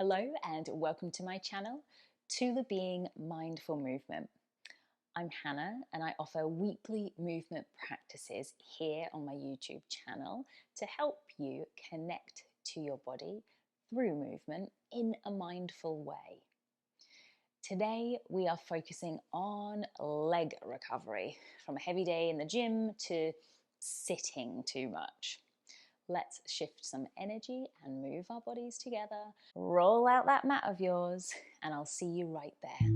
Hello and welcome to my channel, Tula Being Mindful Movement. I'm Hannah and I offer weekly movement practices here on my YouTube channel to help you connect to your body through movement in a mindful way. Today we are focusing on leg recovery, from a heavy day in the gym to sitting too much. Let's shift some energy and move our bodies together. Roll out that mat of yours and I'll see you right there.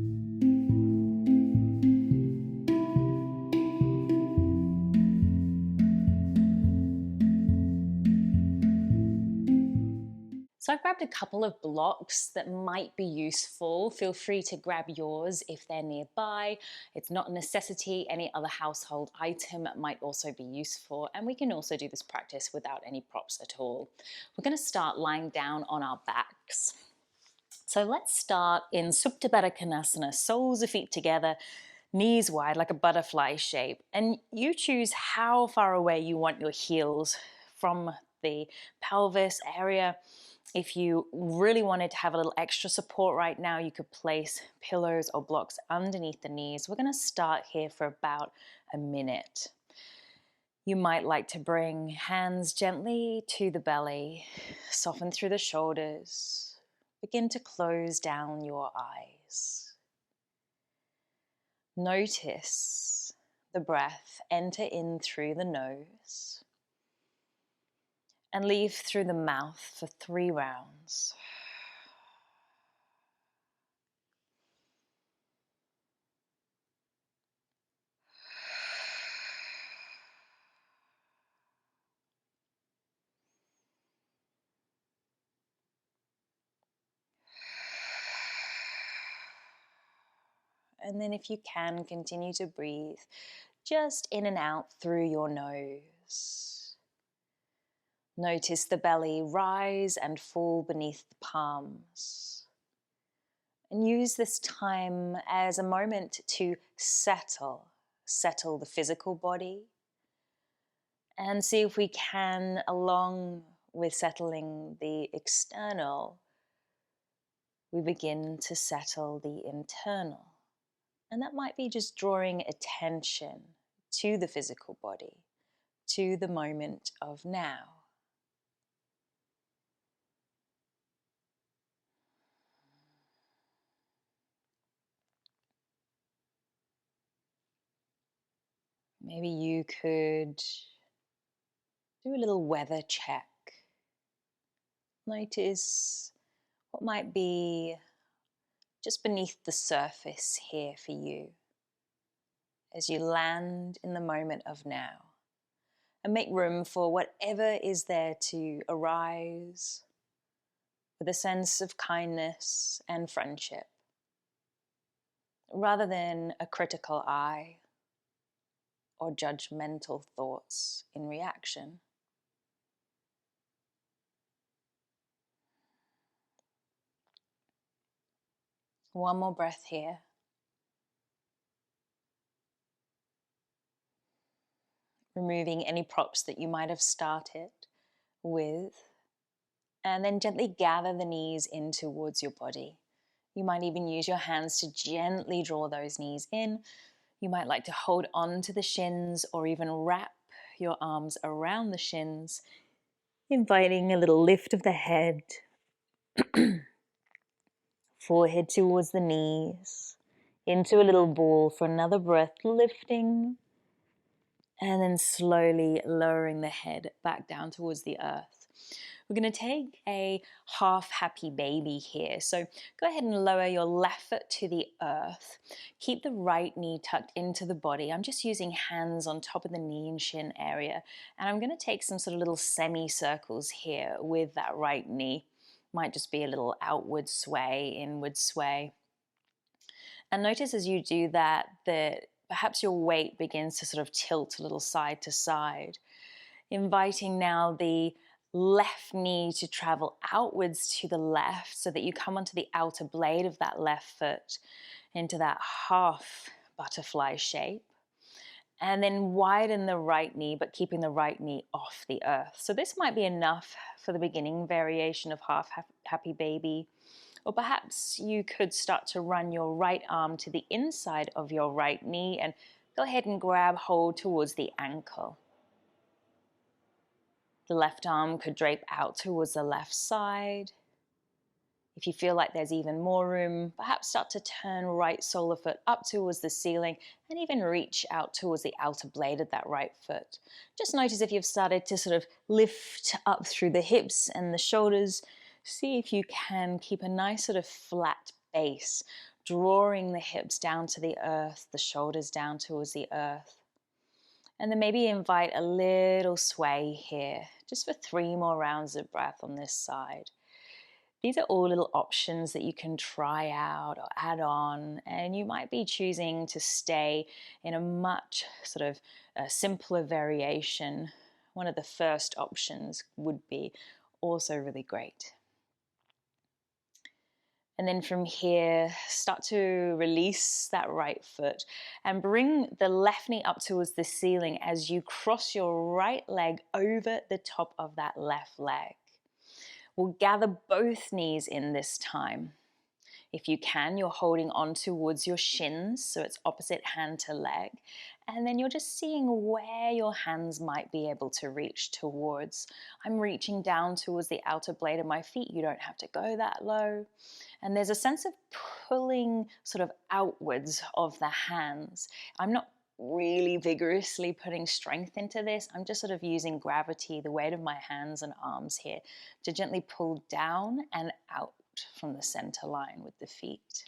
So I've grabbed a couple of blocks that might be useful. Feel free to grab yours if they're nearby. It's not a necessity. Any other household item might also be useful. And we can also do this practice without any props at all. We're going to start lying down on our backs. So let's start in Supta Baddha Konasana, soles of feet together, knees wide like a butterfly shape. And you choose how far away you want your heels from the pelvis area. If you really wanted to have a little extra support right now, you could place pillows or blocks underneath the knees. We're going to start here for about a minute. You might like to bring hands gently to the belly, soften through the shoulders, begin to close down your eyes. Notice the breath enter in through the nose and leave through the mouth for 3 rounds. And then if you can, continue to breathe just in and out through your nose. Notice the belly rise and fall beneath the palms. And use this time as a moment to settle the physical body. And see if we can, along with settling the external, we begin to settle the internal. And that might be just drawing attention to the physical body, to the moment of now. Maybe you could do a little weather check. Notice what might be just beneath the surface here for you as you land in the moment of now. And make room for whatever is there to arise with a sense of kindness and friendship, rather than a critical eye or judgmental thoughts in reaction. One more breath here. Removing any props that you might have started with, and then gently gather the knees in towards your body. You might even use your hands to gently draw those knees in. You might like to hold on to the shins or even wrap your arms around the shins, inviting a little lift of the head, forehead towards the knees, into a little ball for another breath, lifting, and then slowly lowering the head back down towards the earth. We're going to take a half happy baby here. So go ahead and lower your left foot to the earth. Keep the right knee tucked into the body. I'm just using hands on top of the knee and shin area. And I'm going to take some sort of little semicircles here with that right knee. Might just be a little outward sway, inward sway. And notice as you do that perhaps your weight begins to sort of tilt a little side to side, inviting now the left knee to travel outwards to the left so that you come onto the outer blade of that left foot into that half butterfly shape. And then widen the right knee, but keeping the right knee off the earth. So this might be enough for the beginning variation of half happy baby. Or perhaps you could start to run your right arm to the inside of your right knee and go ahead and grab hold towards the ankle. The left arm could drape out towards the left side. If you feel like there's even more room, perhaps start to turn right solar foot up towards the ceiling and even reach out towards the outer blade of that right foot. Just notice if you've started to sort of lift up through the hips and the shoulders. See if you can keep a nice sort of flat base, drawing the hips down to the earth, the shoulders down towards the earth. And then maybe invite a little sway here, just for 3 more rounds of breath on this side. These are all little options that you can try out or add on, and you might be choosing to stay in a much sort of simpler variation. One of the first options would be also really great. And then from here, start to release that right foot and bring the left knee up towards the ceiling as you cross your right leg over the top of that left leg. We'll gather both knees in this time. If you can, you're holding on towards your shins, so it's opposite hand to leg. And then you're just seeing where your hands might be able to reach towards. I'm reaching down towards the outer blade of my feet. You don't have to go that low. And there's a sense of pulling sort of outwards of the hands. I'm not really vigorously putting strength into this. I'm just sort of using gravity, the weight of my hands and arms here, to gently pull down and out from the center line with the feet.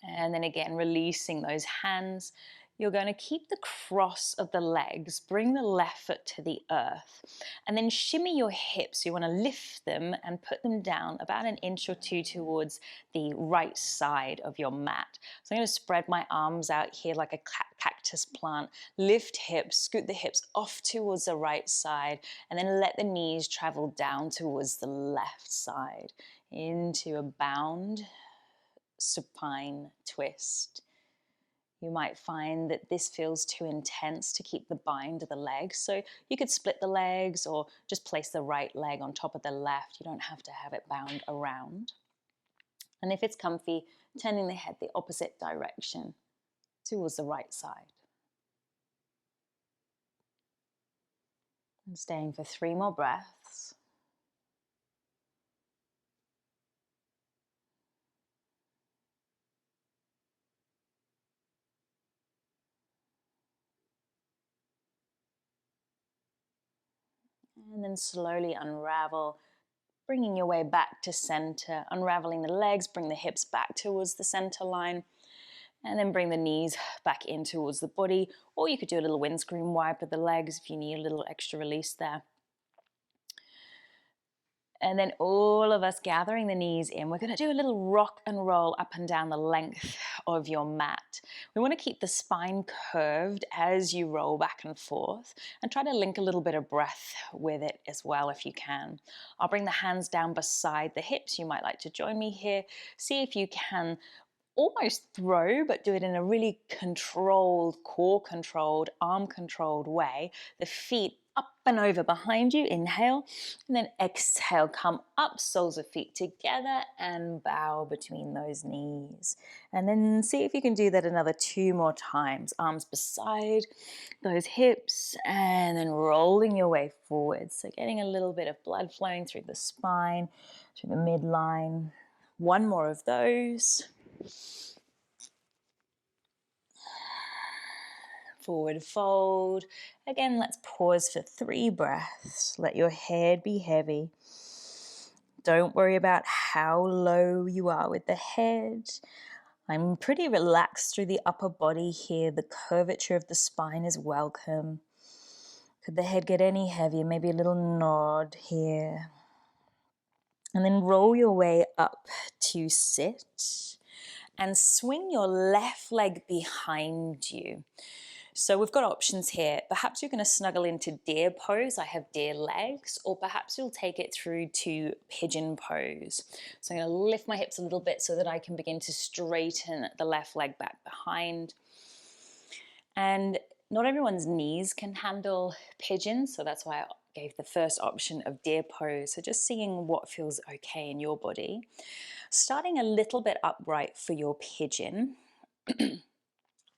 And then again, releasing those hands. You're going to keep the cross of the legs, bring the left foot to the earth, and then shimmy your hips. You want to lift them and put them down about 1 inch or 2 towards the right side of your mat. So I'm going to spread my arms out here like a cactus plant, lift hips, scoot the hips off towards the right side, and then let the knees travel down towards the left side into a bound supine twist. You might find that this feels too intense to keep the bind of the legs, so you could split the legs or just place the right leg on top of the left. You don't have to have it bound around. And if it's comfy, turning the head the opposite direction towards the right side. And staying for 3 more breaths. And then slowly unravel, bringing your way back to center, unraveling the legs, bring the hips back towards the center line, and then bring the knees back in towards the body, or you could do a little windscreen wipe of the legs if you need a little extra release there. And then all of us gathering the knees in, we're going to do a little rock and roll up and down the length of your mat. We want to keep the spine curved as you roll back and forth, and try to link a little bit of breath with it as well if you can. I'll bring the hands down beside the hips. You might like to join me here. See if you can almost throw, but do it in a really controlled, core controlled, arm controlled way. The feet up and over behind you, inhale, and then exhale, come up, soles of feet together and bow between those knees. And then see if you can do that another 2 more times. Arms beside those hips and then rolling your way forward. So getting a little bit of blood flowing through the spine, through the midline. 1 more of those. Forward fold. Again, let's pause for 3 breaths. Let your head be heavy. Don't worry about how low you are with the head. I'm pretty relaxed through the upper body here. The curvature of the spine is welcome. Could the head get any heavier? Maybe a little nod here. And then roll your way up to sit and swing your left leg behind you. So we've got options here. Perhaps you're going to snuggle into deer pose. I have deer legs, or perhaps you'll take it through to pigeon pose. So I'm going to lift my hips a little bit so that I can begin to straighten the left leg back behind. And Not everyone's knees can handle pigeon, so that's why I gave the first option of deer pose. So just seeing what feels okay in your body. Starting a little bit upright for your pigeon.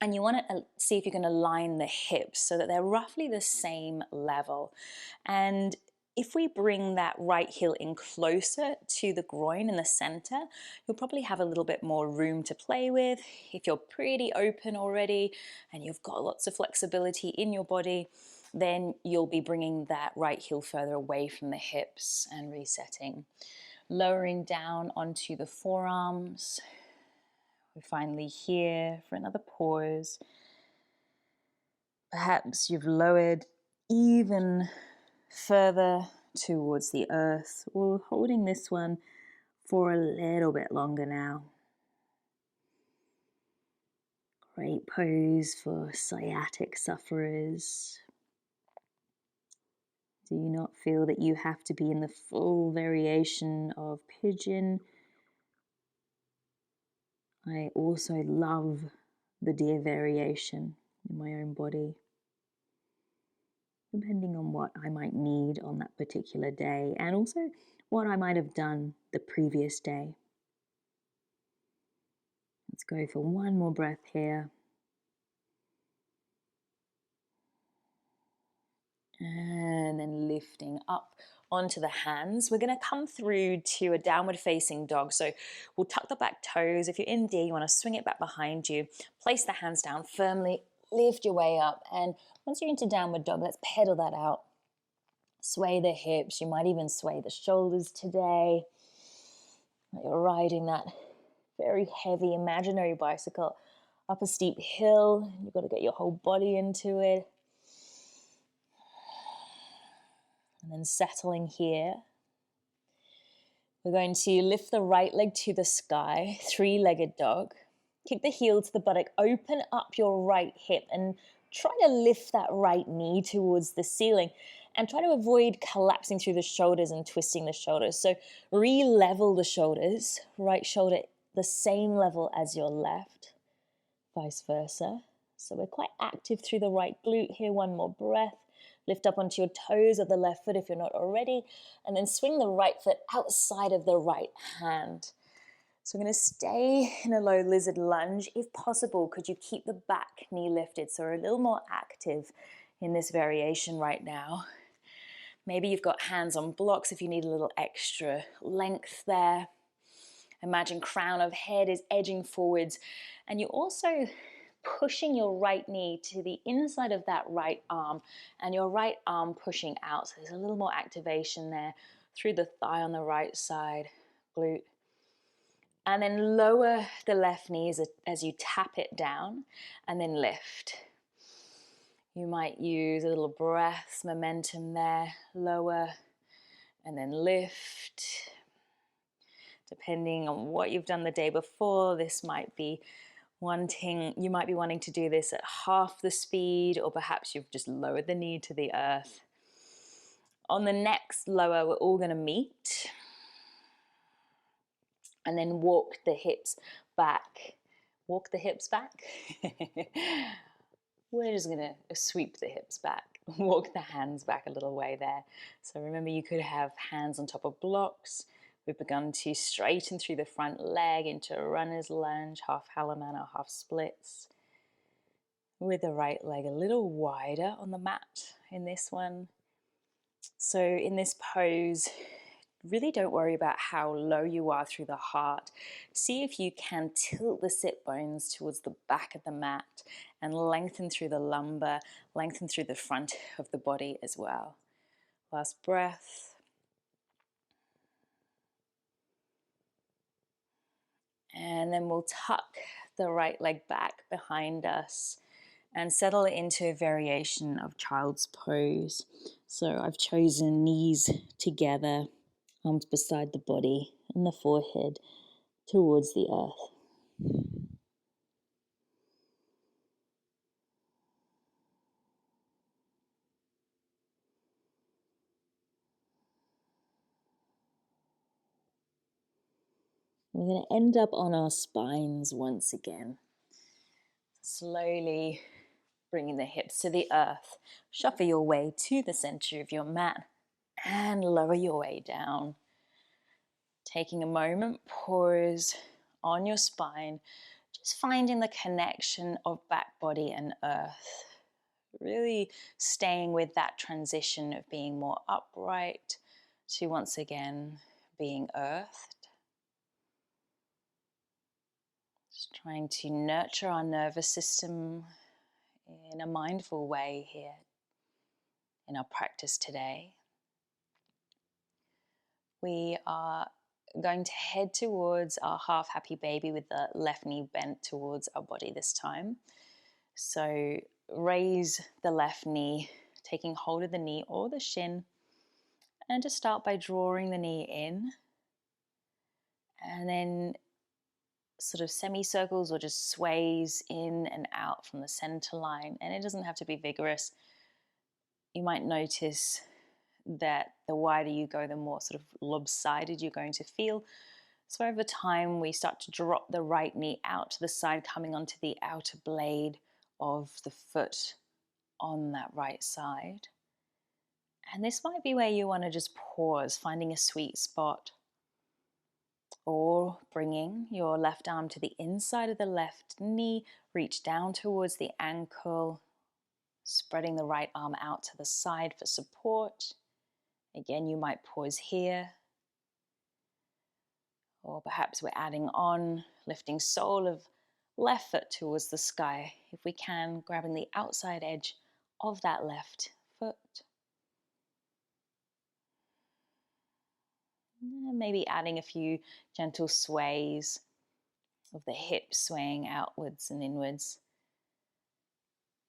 And you want to see if you can align the hips so that they're roughly the same level. And if we bring that right heel in closer to the groin in the center, you'll probably have a little bit more room to play with. If you're pretty open already and you've got lots of flexibility in your body, then you'll be bringing that right heel further away from the hips and resetting. Lowering down onto the forearms. We're finally here for another pause. Perhaps you've lowered even further towards the earth, or holding this one for a little bit longer now. Great pose for sciatic sufferers. Do you not feel that you have to be in the full variation of pigeon? I also love the deer variation in my own body, depending on what I might need on that particular day and also what I might have done the previous day. Let's go for one more breath here. And then lifting up onto the hands. We're going to come through to a downward facing dog. So we'll tuck the back toes. If you're in D, you want to swing it back behind you. Place the hands down firmly. Lift your way up. And once you're into downward dog, let's pedal that out. Sway the hips. You might even sway the shoulders today. You're riding that very heavy imaginary bicycle up a steep hill. You've got to get your whole body into it. And then settling here. We're going to lift the right leg to the sky, three-legged dog. Kick the heel to the buttock, open up your right hip and try to lift that right knee towards the ceiling and try to avoid collapsing through the shoulders and twisting the shoulders. So re-level the shoulders, right shoulder the same level as your left, vice versa. So we're quite active through the right glute here. One more breath. Lift up onto your toes of the left foot if you're not already, and then swing the right foot outside of the right hand. So we're going to stay in a low lizard lunge. If possible, could you keep the back knee lifted? So we're a little more active in this variation right now. Maybe you've got hands on blocks if you need a little extra length there. Imagine crown of head is edging forwards, and you also pushing your right knee to the inside of that right arm and your right arm pushing out. So there's a little more activation there through the thigh on the right side, glute. And then lower the left knee as you tap it down and then lift. You might use a little breath momentum there, lower and then lift. Depending on what you've done the day before, this might be you might be wanting to do this at half the speed, or perhaps you've just lowered the knee to the earth. On the next lower, we're all going to meet and then walk the hips back. Walk the hips back. We're just going to sweep the hips back. Walk the hands back a little way there. So remember, you could have hands on top of blocks. We've begun to straighten through the front leg into a runner's lunge, half Halaman, half splits. With the right leg a little wider on the mat in this one. So in this pose, really don't worry about how low you are through the heart. See if you can tilt the sit bones towards the back of the mat and lengthen through the lumbar, lengthen through the front of the body as well. Last breath. And then we'll tuck the right leg back behind us and settle into a variation of child's pose. So I've chosen knees together, arms beside the body and the forehead towards the earth. We're going to end up on our spines once again. Slowly Bringing the hips to the earth. Shuffle your way to the center of your mat and lower your way down. Taking a moment, pause on your spine, just finding the connection of back body and earth. Really staying with that transition of being more upright to once again being earthed. Just trying to nurture our nervous system in a mindful way here in our practice today. We are going to head towards our half happy baby with the left knee bent towards our body this time. So raise the left knee, taking hold of the knee or the shin, and just start by drawing the knee in, and then sort of semicircles or just sways in and out from the center line. And it doesn't have to be vigorous. You might notice that the wider you go, the more sort of lopsided you're going to feel. So over time, we start to drop the right knee out to the side, coming onto the outer blade of the foot on that right side. And this might be where you want to just pause, finding a sweet spot, or bringing your left arm to the inside of the left knee, reach down towards the ankle, spreading the right arm out to the side for support. Again, you might pause here. Or perhaps we're adding on, lifting sole of left foot towards the sky. If we can, grabbing the outside edge of that left foot. And maybe adding a few gentle sways of the hips swaying outwards and inwards.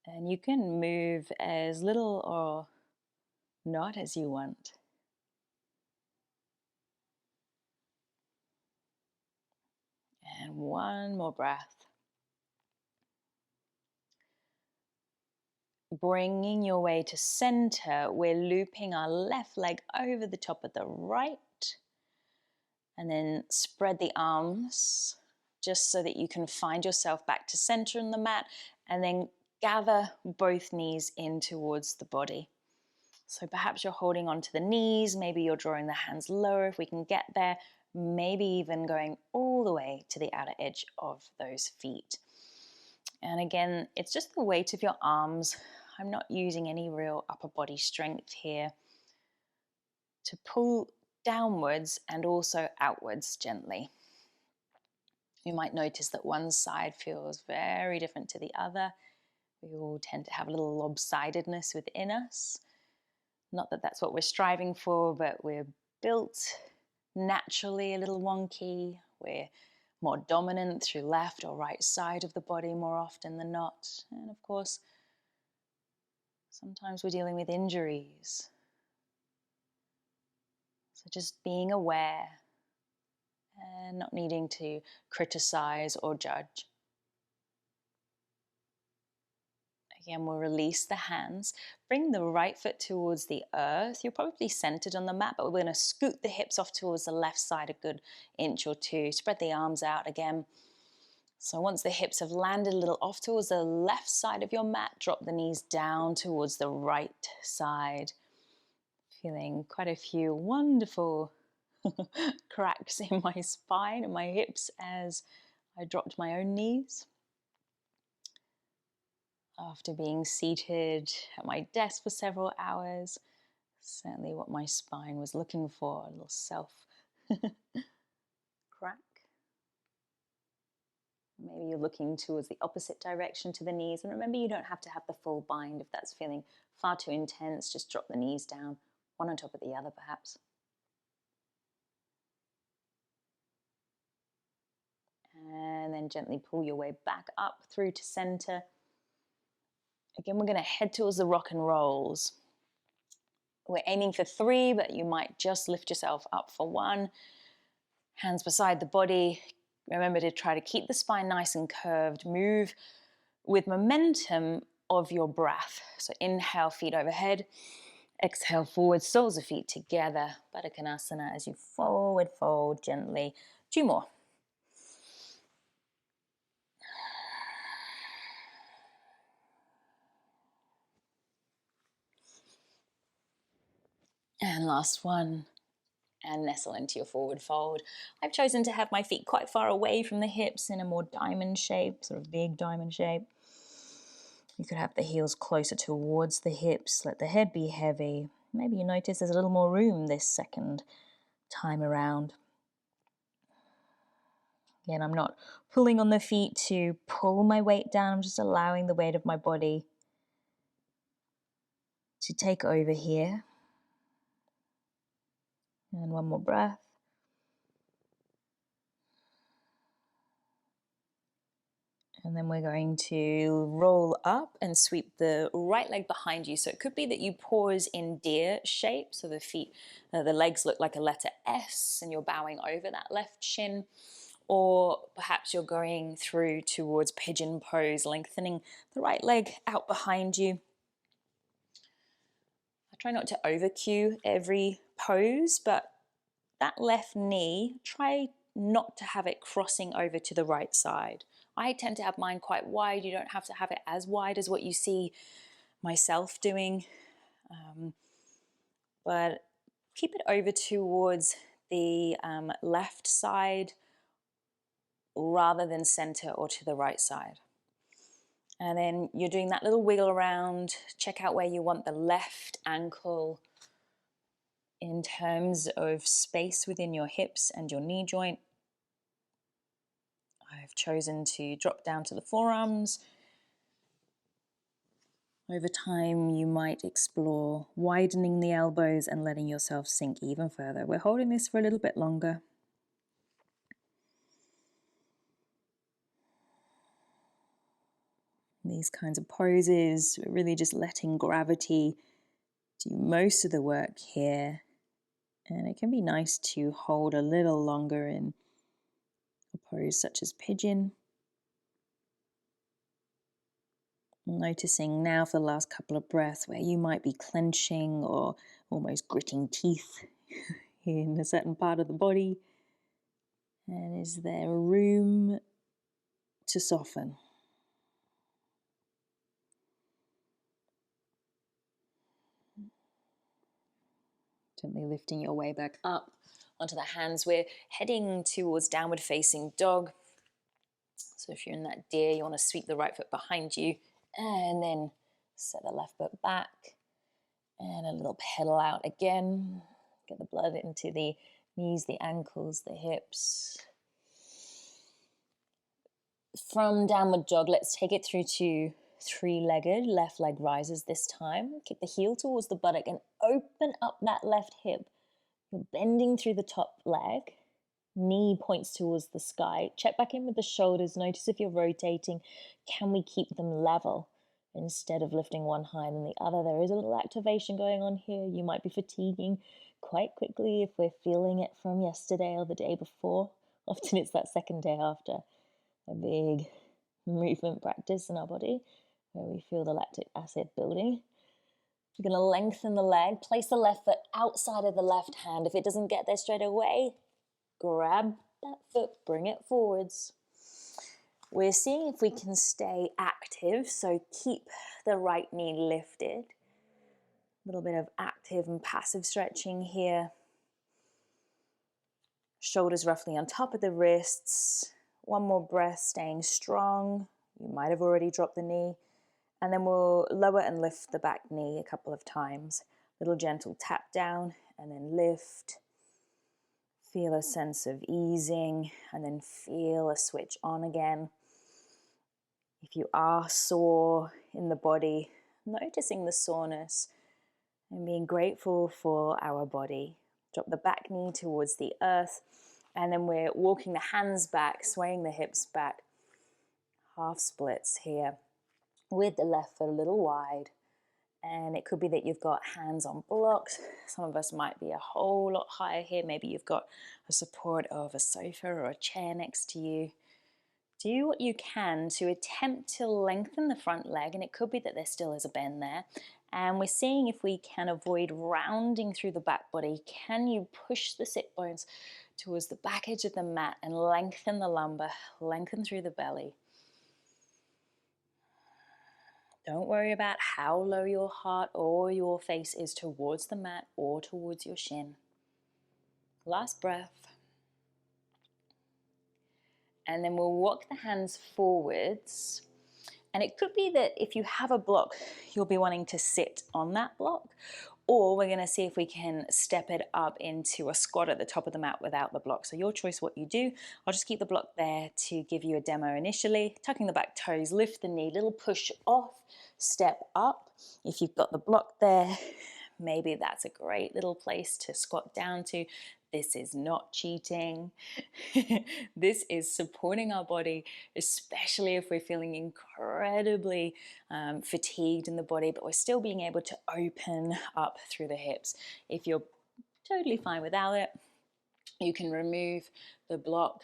And you can move as little or not as you want. And one more breath. Bringing your way to center, we're looping our left leg over the top of the right. And then spread the arms just so that you can find yourself back to center in the mat. And then gather both knees in towards the body. So perhaps you're holding onto the knees, maybe you're drawing the hands lower if we can get there, maybe even going all the way to the outer edge of those feet. And again, it's just the weight of your arms. I'm not using any real upper body strength here to pull downwards and also outwards gently. You might notice that one side feels very different to the other. We all tend to have a little lopsidedness within us. Not that that's what we're striving for, but we're built naturally a little wonky. We're more dominant through left or right side of the body more often than not. And of course, sometimes we're dealing with injuries. So just being aware and not needing to criticize or judge. Again, we'll release the hands. Bring the right foot towards the earth. You're probably centered on the mat, but we're going to scoot the hips off towards the left side a good inch or two. Spread the arms out again. So once the hips have landed a little off towards the left side of your mat, drop the knees down towards the right side. Feeling quite a few wonderful cracks in my spine and my hips as I dropped my own knees. After being seated at my desk for several hours, certainly what my spine was looking for, a little self crack. Maybe you're looking towards the opposite direction to the knees. And remember, you don't have to have the full bind. If that's feeling far too intense, just drop the knees down, one on top of the other perhaps. And then gently pull your way back up through to center. Again, we're going to head towards the rock and rolls. We're aiming for 3, but you might just lift yourself up for 1. Hands beside the body. Remember to try to keep the spine nice and curved. Move with momentum of your breath. So inhale, feet overhead. Exhale, forward, soles of feet together. Baddha Konasana as you forward fold gently. 2 more. And last one. And nestle into your forward fold. I've chosen to have my feet quite far away from the hips in a more diamond shape, sort of big diamond shape. You could have the heels closer towards the hips, let the head be heavy. Maybe you notice there's a little more room this second time around. Again, I'm not pulling on the feet to pull my weight down. I'm just allowing the weight of my body to take over here. And one more breath. And then we're going to roll up and sweep the right leg behind you. So it could be that you pause in deer shape. So the feet, the legs look like a letter S and you're bowing over that left shin. Or perhaps you're going through towards pigeon pose, lengthening the right leg out behind you. I try not to over cue every pose, but that left knee, try not to have it crossing over to the right side. I tend to have mine quite wide. You don't have to have it as wide as what you see myself doing. But keep it over towards the left side rather than center or to the right side. And then you're doing that little wiggle around. Check out where you want the left ankle in terms of space within your hips and your knee joint. I've chosen to drop down to the forearms. Over time, you might explore widening the elbows and letting yourself sink even further. We're holding this for a little bit longer. These kinds of poses, we're really just letting gravity do most of the work here. And it can be nice to hold a little longer in a pose such as pigeon. Noticing now for the last couple of breaths where you might be clenching or almost gritting teeth in a certain part of the body. And is there room to soften? Gently lifting your way back up onto the hands. We're heading towards downward facing dog. So if you're in that deer, you want to sweep the right foot behind you and then set the left foot back and a little pedal out again. Get the blood into the knees, the ankles, the hips. From downward dog, let's take it through to three-legged. Left leg rises this time. Kick the heel towards the buttock and open up that left hip. You're bending through the top leg. Knee points towards the sky. Check back in with the shoulders. Notice if you're rotating, can we keep them level instead of lifting one higher than the other? There is a little activation going on here. You might be fatiguing quite quickly if we're feeling it from yesterday or the day before. Often it's that second day after a big movement practice in our body where we feel the lactic acid building. You're going to lengthen the leg. Place the left foot outside of the left hand. If it doesn't get there straight away, grab that foot, bring it forwards. We're seeing if we can stay active, so keep the right knee lifted. A little bit of active and passive stretching here. Shoulders roughly on top of the wrists. One more breath, staying strong. You might have already dropped the knee. And then we'll lower and lift the back knee a couple of times. Little gentle tap down and then lift. Feel a sense of easing and then feel a switch on again. If you are sore in the body, noticing the soreness and being grateful for our body. Drop the back knee towards the earth and then we're walking the hands back, swaying the hips back. Half splits here with the left foot a little wide. And it could be that you've got hands on blocks. Some of us might be a whole lot higher here. Maybe you've got a support of a sofa or a chair next to you. Do what you can to attempt to lengthen the front leg, and it could be that there still is a bend there. And we're seeing if we can avoid rounding through the back body. Can you push the sit bones towards the back edge of the mat and lengthen the lumbar, lengthen through the belly? Don't worry about how low your heart or your face is towards the mat or towards your shin. Last breath. And then we'll walk the hands forwards. And it could be that if you have a block, you'll be wanting to sit on that block. Or we're going to see if we can step it up into a squat at the top of the mat without the block. So your choice what you do. I'll just keep the block there to give you a demo initially. Tucking the back toes, lift the knee, little push off, step up. If you've got the block there, maybe that's a great little place to squat down to. This is not cheating. This is supporting our body, especially if we're feeling incredibly fatigued in the body, but we're still being able to open up through the hips. If you're totally fine without it, you can remove the block.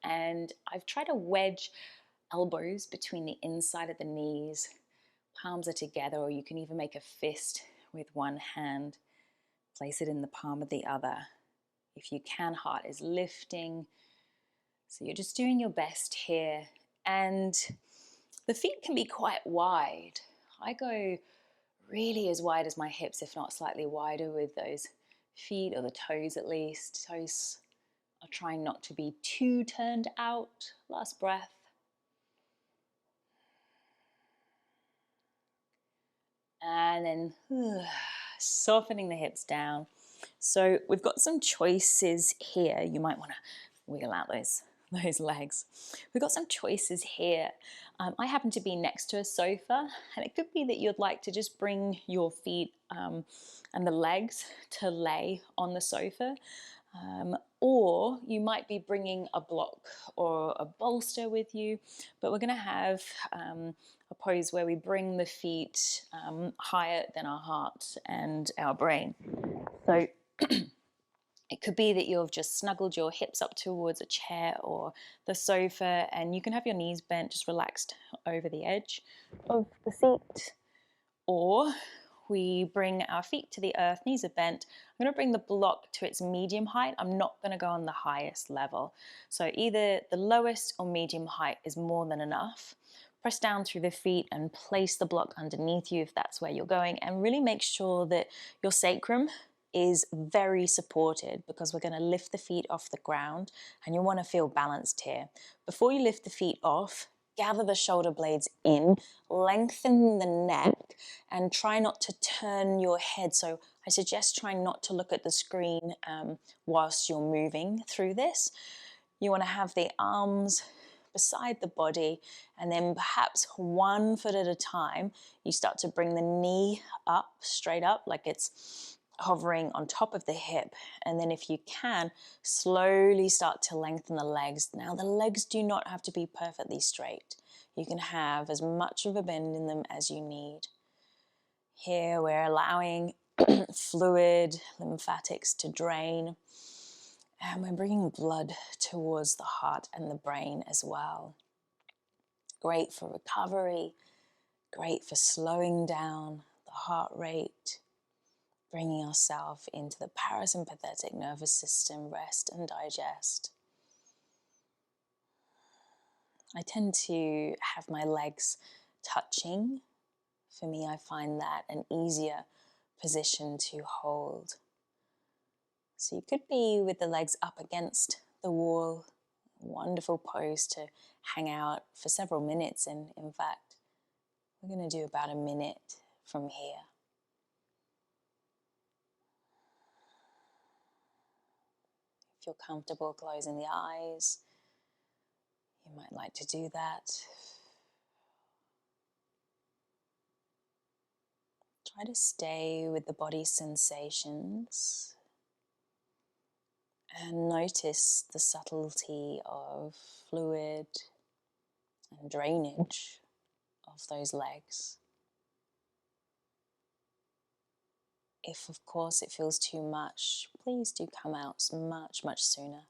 And I've tried to wedge elbows between the inside of the knees. Palms are together, or you can even make a fist with one hand. Place it in the palm of the other. If you can, heart is lifting. So you're just doing your best here. And the feet can be quite wide. I go really as wide as my hips, if not slightly wider with those feet, or the toes at least. Toes are trying not to be too turned out. Last breath. And then softening the hips down. So we've got some choices here. You might want to wiggle out those legs. We've got some choices here. I happen to be next to a sofa, and it could be that you'd like to just bring your feet and the legs to lay on the sofa. Or you might be bringing a block or a bolster with you, but we're going to have a pose where we bring the feet higher than our heart and our brain. So it could be that you've just snuggled your hips up towards a chair or the sofa, and you can have your knees bent, just relaxed over the edge of the seat. Or we bring our feet to the earth, knees are bent. I'm going to bring the block to its medium height. I'm not going to go on the highest level. So either the lowest or medium height is more than enough. Press down through the feet and place the block underneath you if that's where you're going, and really make sure that your sacrum is very supported, because we're going to lift the feet off the ground and you want to feel balanced here. Before you lift the feet off, gather the shoulder blades in, lengthen the neck, and try not to turn your head. So I suggest trying not to look at the screen whilst you're moving through this. You want to have the arms beside the body, and then perhaps 1 foot at a time, you start to bring the knee up, straight up, like it's hovering on top of the hip. And then if you can, slowly start to lengthen the legs. Now the legs do not have to be perfectly straight. You can have as much of a bend in them as you need. Here we're allowing fluid, lymphatics to drain. And we're bringing blood towards the heart and the brain as well. Great for recovery, great for slowing down the heart rate, bringing ourselves into the parasympathetic nervous system, rest and digest. I tend to have my legs touching. For me, I find that an easier position to hold. So you could be with the legs up against the wall. Wonderful pose to hang out for several minutes. And in fact, we're going to do about a minute from here. If you're comfortable closing the eyes, you might like to do that. Try to stay with the body sensations and notice the subtlety of fluid and drainage of those legs. If, of course, it feels too much, please do come out much, much sooner.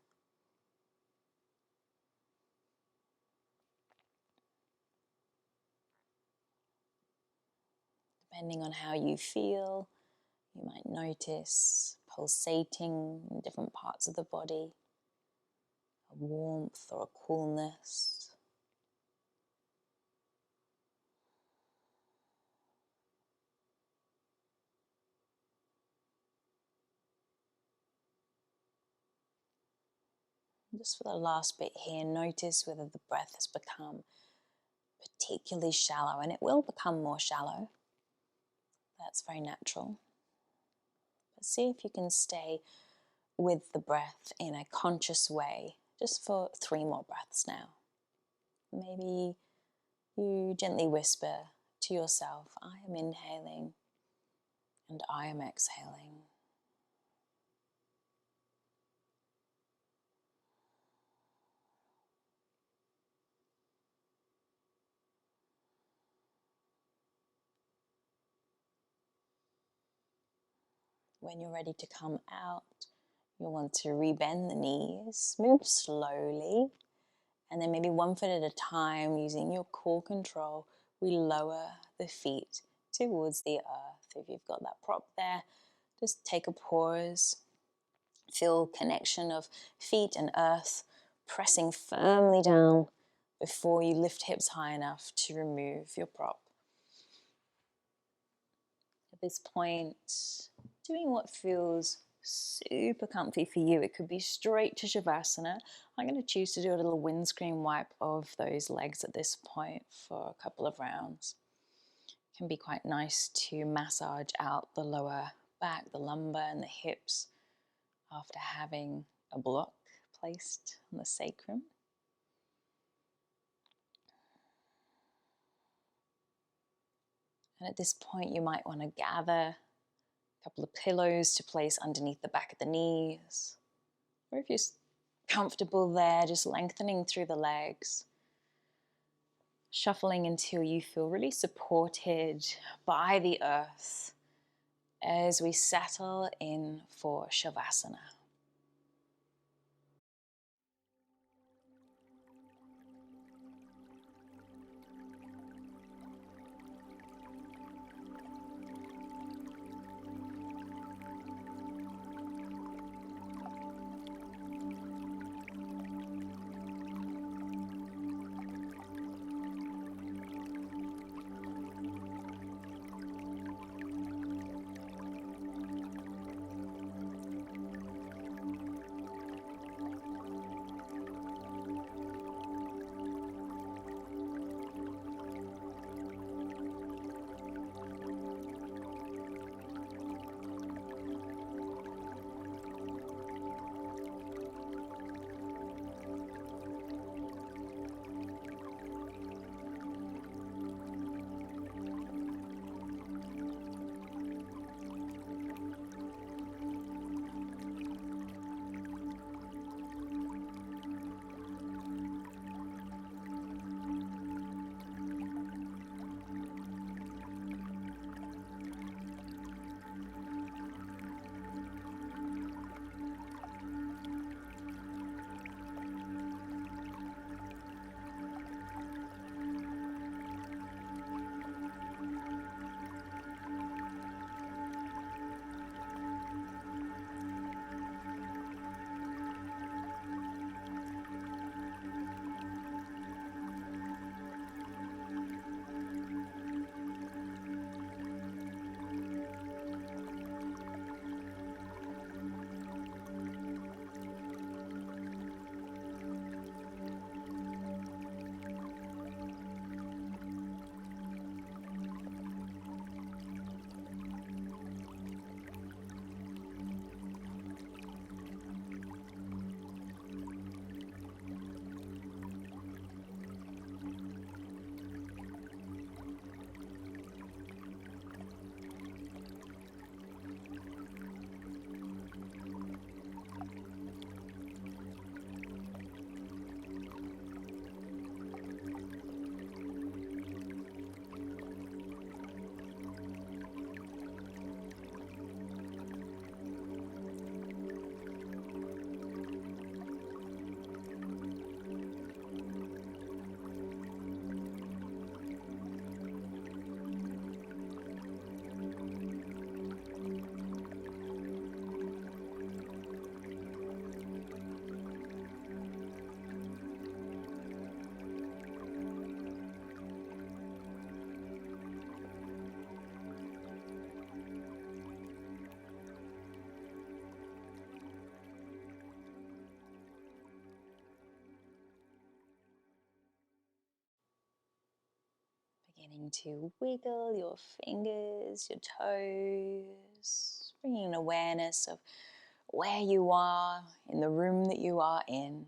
Depending on how you feel, you might notice pulsating in different parts of the body, a warmth or a coolness. Just for the last bit here, notice whether the breath has become particularly shallow, and it will become more shallow. That's very natural. But see if you can stay with the breath in a conscious way, just for 3 more breaths now. Maybe you gently whisper to yourself, I am inhaling and I am exhaling. When you're ready to come out, you'll want to rebend the knees, move slowly, and then maybe 1 foot at a time, using your core control, we lower the feet towards the earth. If you've got that prop there, just take a pause. Feel connection of feet and earth pressing firmly down before you lift hips high enough to remove your prop. At this point, doing what feels super comfy for you. It could be straight to Shavasana. I'm going to choose to do a little windscreen wipe of those legs at this point for a couple of rounds. It can be quite nice to massage out the lower back, the lumbar and the hips after having a block placed on the sacrum. And at this point, you might want to gather a couple of pillows to place underneath the back of the knees. Or if you're comfortable there, just lengthening through the legs. Shuffling until you feel really supported by the earth as we settle in for Shavasana. Beginning to wiggle your fingers, your toes, bringing an awareness of where you are in the room that you are in.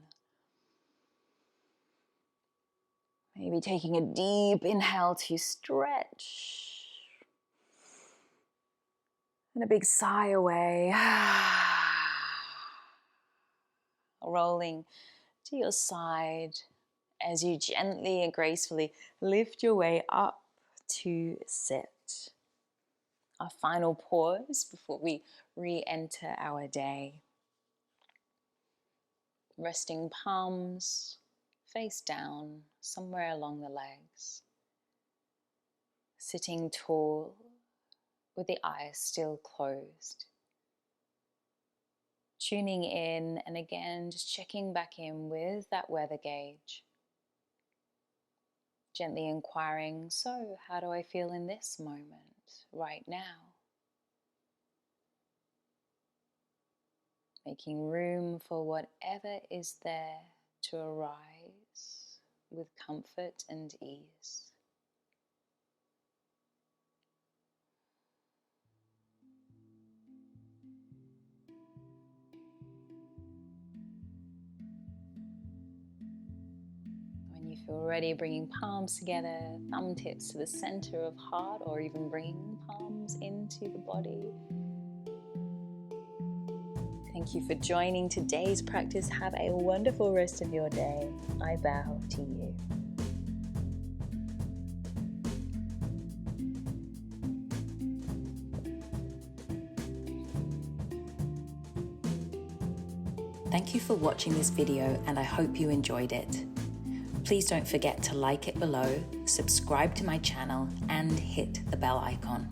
Maybe taking a deep inhale to stretch. And a big sigh away. Rolling to your side as you gently and gracefully lift your way up to sit. Our final pause before we re-enter our day. Resting palms face down somewhere along the legs. Sitting tall with the eyes still closed. Tuning in and again just checking back in with that weather gauge. Gently inquiring, so how do I feel in this moment, right now? Making room for whatever is there to arise with comfort and ease. When you feel ready, bringing palms together, thumb tips to the center of heart, or even bringing palms into the body. Thank you for joining today's practice. Have a wonderful rest of your day. I bow to you. Thank you for watching this video, and I hope you enjoyed it. Please don't forget to like it below, subscribe to my channel, and hit the bell icon.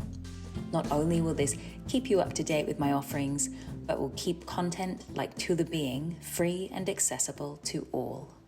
Not only will this keep you up to date with my offerings, but will keep content like Tula Being free and accessible to all.